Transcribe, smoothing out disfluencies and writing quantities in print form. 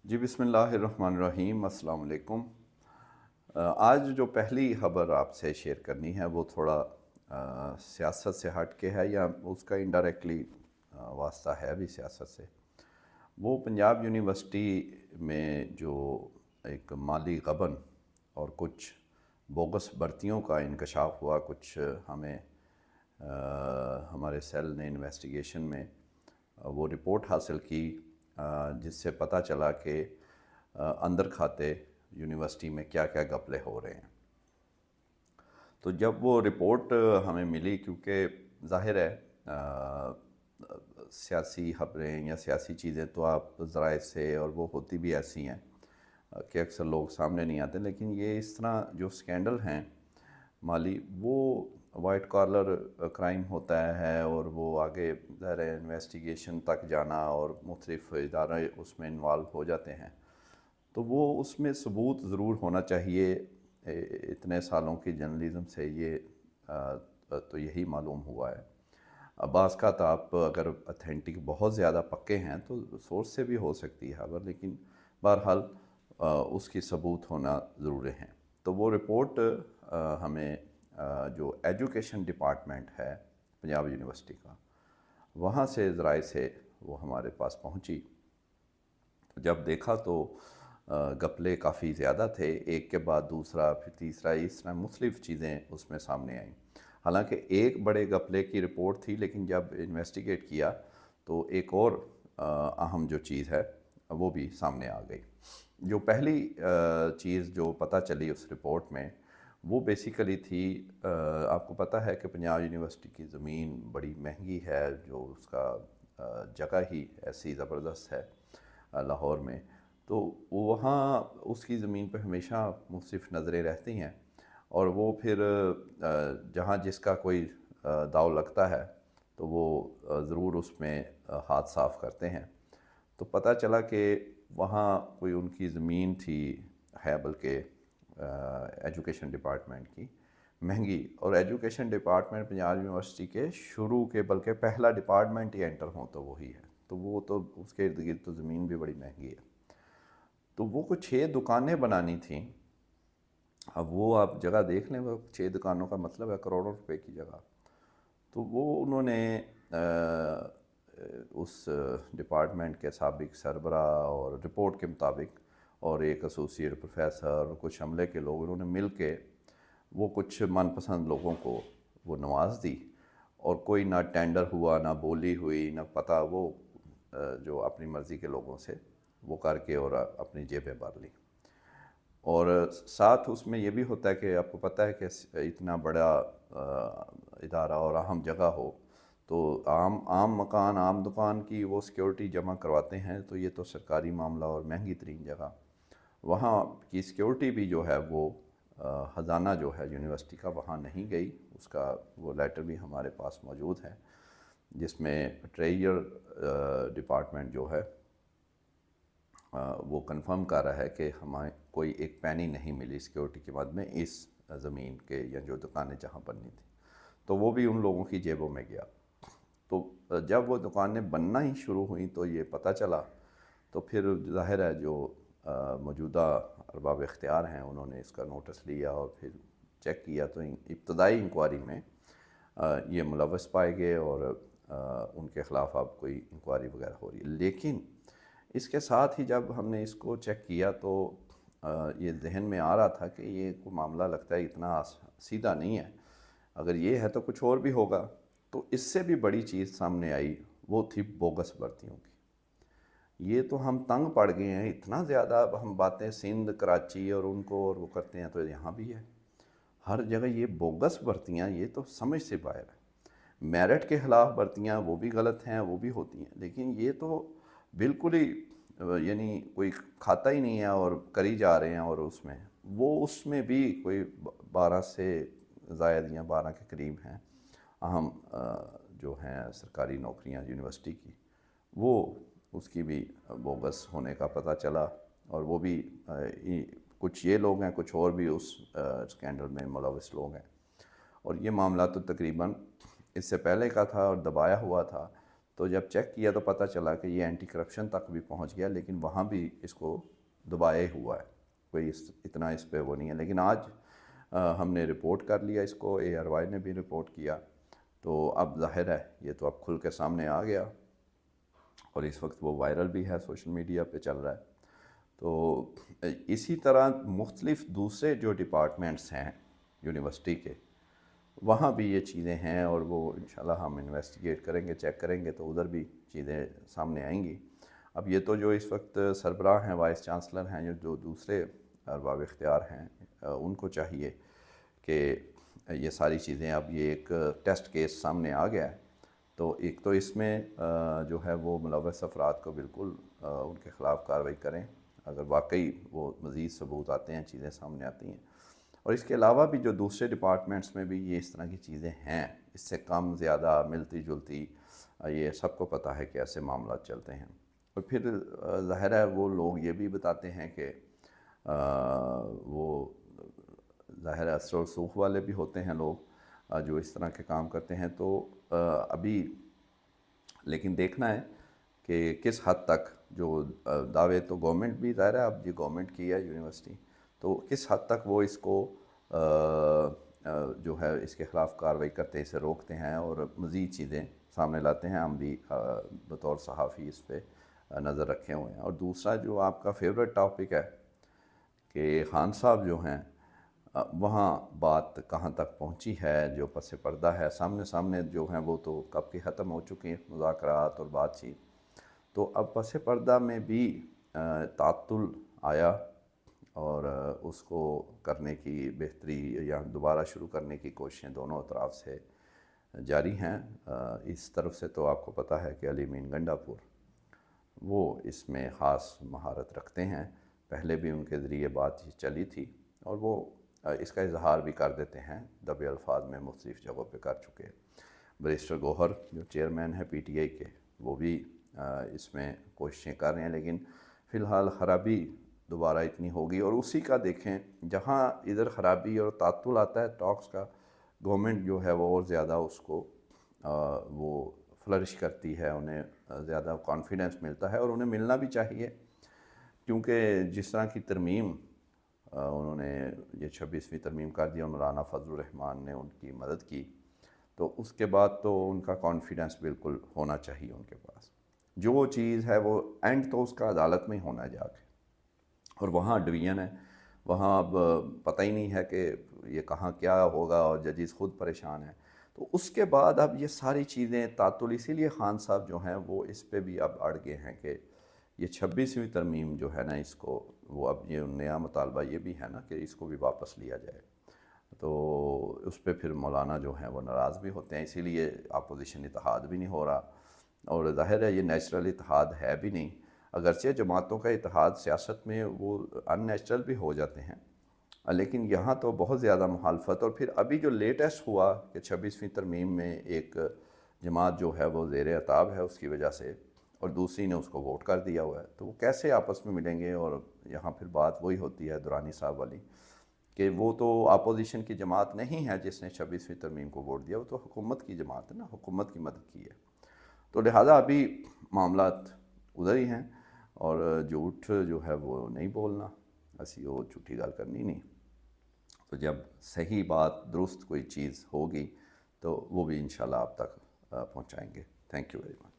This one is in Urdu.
جی بسم اللہ الرحمن الرحیم، السلام علیکم۔ آج جو پہلی خبر آپ سے شیئر کرنی ہے وہ تھوڑا سیاست سے ہٹ کے ہے، یا اس کا انڈائریکٹلی واسطہ ہے بھی سیاست سے۔ وہ پنجاب یونیورسٹی میں جو ایک مالی غبن اور کچھ بوگس بھرتیوں کا انکشاف ہوا، کچھ ہمیں ہمارے سیل نے انویسٹیگیشن میں وہ رپورٹ حاصل کی، جس سے پتہ چلا کہ اندر کھاتے یونیورسٹی میں کیا کیا گھپلے ہو رہے ہیں۔ تو جب وہ رپورٹ ہمیں ملی، کیونکہ ظاہر ہے سیاسی خبریں یا سیاسی چیزیں تو آپ ذرائع سے، اور وہ ہوتی بھی ایسی ہیں کہ اکثر لوگ سامنے نہیں آتے، لیکن یہ اس طرح جو سکینڈل ہیں مالی، وہ وائٹ کالر کرائم ہوتا ہے، اور وہ آگے ظاہر ہے انویسٹیگیشن تک جانا اور مختلف ادارے اس میں انوالو ہو جاتے ہیں، تو وہ اس میں ثبوت ضرور ہونا چاہیے۔ اتنے سالوں کی جرنلزم سے یہ تو یہی معلوم ہوا ہے۔ بعض کا تو آپ اگر اتھینٹک بہت زیادہ پکے ہیں تو سورس سے بھی ہو سکتی ہے خبر، لیکن بہرحال اس کی ثبوت ہونا ضروری ہے۔ تو وہ رپورٹ ہمیں جو ایجوکیشن ڈپارٹمنٹ ہے پنجاب یونیورسٹی کا، وہاں سے ذرائع سے وہ ہمارے پاس پہنچی۔ جب دیکھا تو گھپلے کافی زیادہ تھے، ایک کے بعد دوسرا، پھر تیسرا، اس طرح مختلف چیزیں اس میں سامنے آئیں۔ حالانکہ ایک بڑے گھپلے کی رپورٹ تھی، لیکن جب انویسٹیگیٹ کیا تو ایک اور اہم جو چیز ہے وہ بھی سامنے آ گئی۔ جو پہلی چیز جو پتہ چلی اس رپورٹ میں، وہ بیسیکلی تھی، آپ کو پتہ ہے کہ پنجاب یونیورسٹی کی زمین بڑی مہنگی ہے، جو اس کا جگہ ہی ایسی زبردست ہے لاہور میں، تو وہاں اس کی زمین پہ ہمیشہ مختلف نظریں رہتی ہیں، اور وہ پھر جہاں جس کا کوئی داؤ لگتا ہے تو وہ ضرور اس میں ہاتھ صاف کرتے ہیں۔ تو پتہ چلا کہ وہاں کوئی ان کی زمین تھی، ہے بلکہ ایجوکیشن ڈپارٹمنٹ کی، مہنگی، اور ایجوکیشن ڈپارٹمنٹ پنجاب یونیورسٹی کے شروع کے بلکہ پہلا ڈپارٹمنٹ ہی انٹر ہوں تو وہی ہے، تو وہ تو اس کے ارد گرد تو زمین بھی بڑی مہنگی ہے۔ تو وہ کچھ 6 دکانیں بنانی تھیں۔ اب وہ آپ جگہ دیکھ لیں، وہ 6 دکانوں کا مطلب ہے کروڑوں روپے کی جگہ۔ تو وہ انہوں نے اس ڈپارٹمنٹ کے سابق سربراہ اور رپورٹ کے مطابق، اور ایک ایسوسیٹ پروفیسر اور کچھ عملے کے لوگ، انہوں نے مل کے وہ کچھ من پسند لوگوں کو وہ نواز دی، اور کوئی نہ ٹینڈر ہوا، نہ بولی ہوئی، نہ پتہ، وہ جو اپنی مرضی کے لوگوں سے وہ کر کے اور اپنی جیبیں بھر لی۔ اور ساتھ اس میں یہ بھی ہوتا ہے کہ آپ کو پتہ ہے کہ اتنا بڑا ادارہ اور اہم جگہ ہو تو عام مکان، عام دکان کی وہ سیکیورٹی جمع کرواتے ہیں، تو یہ تو سرکاری معاملہ اور مہنگی ترین جگہ، وہاں کی سیکیورٹی بھی جو ہے وہ خزانہ جو ہے یونیورسٹی کا وہاں نہیں گئی۔ اس کا وہ لیٹر بھی ہمارے پاس موجود ہے، جس میں ٹریجر ڈپارٹمنٹ جو ہے وہ کنفرم کر رہا ہے کہ ہمیں کوئی ایک پینی نہیں ملی سیکیورٹی کے بعد میں اس زمین کے، یا جو دکانیں جہاں بننی تھیں، تو وہ بھی ان لوگوں کی جیبوں میں گیا۔ تو جب وہ دکانیں بننا ہی شروع ہوئیں تو یہ پتہ چلا، تو پھر ظاہر ہے جو موجودہ ارباب اختیار ہیں انہوں نے اس کا نوٹس لیا اور پھر چیک کیا، تو ابتدائی انکوائری میں یہ ملوث پائے گئے، اور ان کے خلاف اب کوئی انکوائری وغیرہ ہو رہی ہے۔ لیکن اس کے ساتھ ہی جب ہم نے اس کو چیک کیا تو یہ ذہن میں آ رہا تھا کہ یہ کوئی معاملہ لگتا ہے اتنا سیدھا نہیں ہے، اگر یہ ہے تو کچھ اور بھی ہوگا۔ تو اس سے بھی بڑی چیز سامنے آئی، وہ تھی بوگس بھرتیوں کی۔ یہ تو ہم تنگ پڑ گئے ہیں، اتنا زیادہ اب ہم باتیں سندھ، کراچی اور ان کو اور وہ کرتے ہیں، تو یہاں بھی ہے ہر جگہ یہ بوگس بھرتیاں، یہ تو سمجھ سے باہر ہے۔ میرٹ کے خلاف بھرتیاں وہ بھی غلط ہیں، وہ بھی ہوتی ہیں، لیکن یہ تو بالکل ہی یعنی کوئی کھاتا ہی نہیں ہے اور کری جا رہے ہیں، اور اس میں بھی کوئی 12 سے زائد یا 12 کے قریب ہیں اہم جو ہیں سرکاری نوکریاں یونیورسٹی کی، وہ اس کی بھی بوگس ہونے کا پتہ چلا، اور وہ بھی کچھ یہ لوگ ہیں، کچھ اور بھی اس اسکینڈل میں ملوث لوگ ہیں، اور یہ معاملہ تو تقریباً اس سے پہلے کا تھا اور دبایا ہوا تھا۔ تو جب چیک کیا تو پتہ چلا کہ یہ اینٹی کرپشن تک بھی پہنچ گیا، لیکن وہاں بھی اس کو دبائے ہوا ہے، کوئی اتنا اس پہ وہ نہیں ہے۔ لیکن آج ہم نے رپورٹ کر لیا اس کو، ARY نے بھی رپورٹ کیا، تو اب ظاہر ہے یہ تو اب کھل کے سامنے آ گیا، اور اس وقت وہ وائرل بھی ہے، سوشل میڈیا پہ چل رہا ہے۔ تو اسی طرح مختلف دوسرے جو ڈپارٹمنٹس ہیں یونیورسٹی کے، وہاں بھی یہ چیزیں ہیں، اور وہ انشاءاللہ ہم انویسٹیگیٹ کریں گے، چیک کریں گے، تو ادھر بھی چیزیں سامنے آئیں گی۔ اب یہ تو جو اس وقت سربراہ ہیں، وائس چانسلر ہیں، جو دوسرے ارباب اختیار ہیں، ان کو چاہیے کہ یہ ساری چیزیں، اب یہ ایک ٹیسٹ کیس سامنے آ گیا ہے، تو ایک تو اس میں جو ہے وہ ملوث افراد کو بالکل ان کے خلاف کارروائی کریں اگر واقعی وہ مزید ثبوت آتے ہیں، چیزیں سامنے آتی ہیں۔ اور اس کے علاوہ بھی جو دوسرے ڈپارٹمنٹس میں بھی یہ اس طرح کی چیزیں ہیں، اس سے کم زیادہ ملتی جلتی، یہ سب کو پتہ ہے کہ ایسے معاملات چلتے ہیں۔ اور پھر ظاہر ہے وہ لوگ یہ بھی بتاتے ہیں کہ وہ ظاہر اثر و رسوخ والے بھی ہوتے ہیں لوگ جو اس طرح کے کام کرتے ہیں، تو ابھی لیکن دیکھنا ہے کہ کس حد تک جو دعوے، تو گورنمنٹ بھی ظاہر ہے، اب یہ گورنمنٹ کی ہے یونیورسٹی، تو کس حد تک وہ اس کو جو ہے اس کے خلاف کارروائی کرتے ہیں، اسے روکتے ہیں اور مزید چیزیں سامنے لاتے ہیں۔ ہم بھی بطور صحافی اس پہ نظر رکھے ہوئے ہیں۔ اور دوسرا جو آپ کا فیوریٹ ٹاپک ہے کہ خان صاحب جو ہیں، وہاں بات کہاں تک پہنچی ہے، جو پس پردہ ہے، سامنے جو ہیں وہ تو کب کی ختم ہو چکی ہیں مذاکرات اور بات چیت، تو اب پس پردہ میں بھی تعطل آیا، اور اس کو کرنے کی بہتری یا دوبارہ شروع کرنے کی کوششیں دونوں اطراف سے جاری ہیں۔ اس طرف سے تو آپ کو پتہ ہے کہ علی امین گنڈا پور وہ اس میں خاص مہارت رکھتے ہیں، پہلے بھی ان کے ذریعے بات چلی تھی، اور وہ اس کا اظہار بھی کر دیتے ہیں دبے الفاظ میں، مختلف جگہوں پہ کر چکے۔ بیرسٹر گوہر جو چیئرمین ہے PTI کے، وہ بھی اس میں کوششیں کر رہے ہیں، لیکن فی الحال خرابی دوبارہ اتنی ہوگی، اور اسی کا دیکھیں جہاں ادھر خرابی اور تعطل آتا ہے ٹاکس کا، گورنمنٹ جو ہے وہ اور زیادہ اس کو وہ فلرش کرتی ہے، انہیں زیادہ کانفیڈنس ملتا ہے، اور انہیں ملنا بھی چاہیے، کیونکہ جس طرح کی ترمیم انہوں نے یہ 26ویں ترمیم کر دی اور مولانا فضل الرحمان نے ان کی مدد کی، تو اس کے بعد تو ان کا کانفیڈنس بالکل ہونا چاہیے ان کے پاس۔ جو چیز ہے وہ اینڈ تو اس کا عدالت میں ہی ہونا ہے جا کے، اور وہاں ڈویژن ہے، وہاں اب پتہ ہی نہیں ہے کہ یہ کہاں کیا ہوگا، اور ججز خود پریشان ہیں۔ تو اس کے بعد اب یہ ساری چیزیں تعطل، اسی لیے خان صاحب جو ہیں وہ اس پہ بھی اب اڑ گئے ہیں کہ یہ 26ویں ترمیم جو ہے نا، اس کو وہ اب یہ نیا مطالبہ یہ بھی ہے نا کہ اس کو بھی واپس لیا جائے، تو اس پہ پھر مولانا جو ہیں وہ ناراض بھی ہوتے ہیں، اسی لیے اپوزیشن اتحاد بھی نہیں ہو رہا، اور ظاہر ہے یہ نیچرل اتحاد ہے بھی نہیں، اگرچہ جماعتوں کا اتحاد سیاست میں وہ ان نیچرل بھی ہو جاتے ہیں، لیکن یہاں تو بہت زیادہ مخالفت۔ اور پھر ابھی جو لیٹسٹ ہوا کہ 26ویں ترمیم میں ایک جماعت جو ہے وہ زیر عتاب ہے اس کی وجہ سے، اور دوسری نے اس کو ووٹ کر دیا ہوا ہے، تو وہ کیسے آپس میں ملیں گے؟ اور یہاں پھر بات وہی ہوتی ہے درانی صاحب والی کہ وہ تو اپوزیشن کی جماعت نہیں ہے جس نے 26ویں ترمیم کو ووٹ دیا، وہ تو حکومت کی جماعت ہے نا، حکومت کی مدد کی ہے، تو لہٰذا ابھی معاملات ادھر ہی ہیں، اور جھوٹ جو ہے وہ نہیں بولنا، ایسی وہ جھوٹی گل کرنی نہیں، تو جب صحیح بات درست کوئی چیز ہوگی تو وہ بھی انشاءاللہ آپ تک پہنچائیں گے۔ Thank you very much.